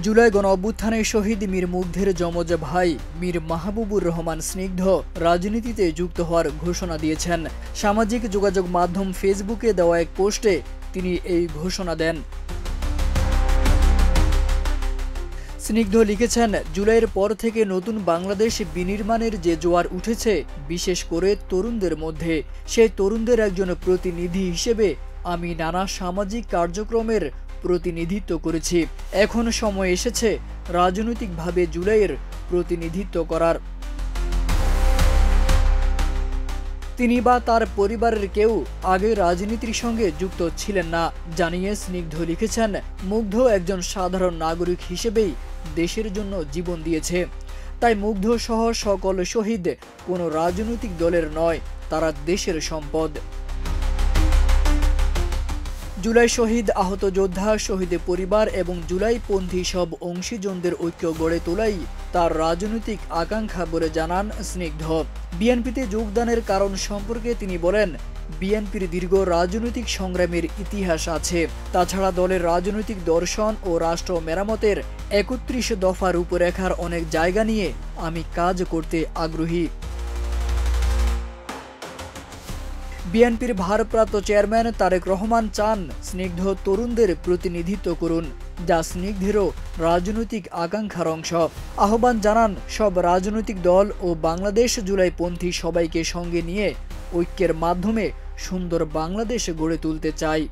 জুলাই গণঅভ্যুত্থানে শহীদ মীর মুগ্ধের যমজ ভাই মীর মাহবুবুর রহমান স্নিগ্ধ রাজনীতিতে যুক্ত হওয়ার ঘোষণা দিয়েছেন। সামাজিক যোগাযোগ মাধ্যম ফেসবুকে দেওয়া এক পোস্টে তিনি এই ঘোষণা দেন। স্নিগ্ধ লিখেছেন, জুলাইয়ের পর থেকে নতুন বাংলাদেশ বিনির্মাণের যে জোয়ার উঠেছে, বিশেষ করে তরুণদের মধ্যে, সেই তরুণদের একজন প্রতিনিধি হিসেবে আমি নানা সামাজিক কার্যক্রমের প্রতিনিধিত্ব করেছি। এখন সময় এসেছে রাজনৈতিকভাবে জুলাইয়ের প্রতিনিধিত্ব করার। তিনি বা তার পরিবারের কেউ আগে রাজনীতির সঙ্গে যুক্ত ছিলেন না জানিয়ে স্নিগ্ধ লিখেছেন, মুগ্ধ একজন সাধারণ নাগরিক হিসেবেই দেশের জন্য জীবন দিয়েছে। তাই মুগ্ধ সহ সকল শহীদ কোনো রাজনৈতিক দলের নয়, তারা দেশের সম্পদ। জুলাই শহীদ, আহত যোদ্ধা, শহীদের পরিবার এবং জুলাইপন্থী সব অংশীজনদের ঐক্য গড়ে তোলাই তার রাজনৈতিক আকাঙ্ক্ষা বলে জানান স্নিগ্ধ। বিএনপিতে যোগদানের কারণ সম্পর্কে তিনি বলেন, বিএনপির দীর্ঘ রাজনৈতিক সংগ্রামের ইতিহাস আছে। তাছাড়া দলের রাজনৈতিক দর্শন ও রাষ্ট্র মেরামতের ৩১ দফা রূপরেখার অনেক জায়গা নিয়ে আমি কাজ করতে আগ্রহী। বিএনপির ভারপ্রাপ্ত চেয়ারম্যান তারেক রহমান চান স্নিগ্ধ তরুণদের প্রতিনিধিত্ব করুন, যা স্নিগ্ধেরও রাজনৈতিক আকাঙ্ক্ষার অংশ। আহ্বান জানান সব রাজনৈতিক দল ও বাংলাদেশ জুলাইপন্থী সবাইকে সঙ্গে নিয়ে ঐক্যের মাধ্যমে সুন্দর বাংলাদেশ গড়ে তুলতে চাই।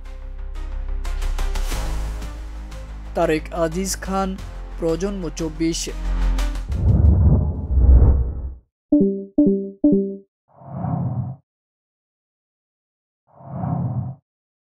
তারেক আজিজ খান, প্রজন্ম ২৪।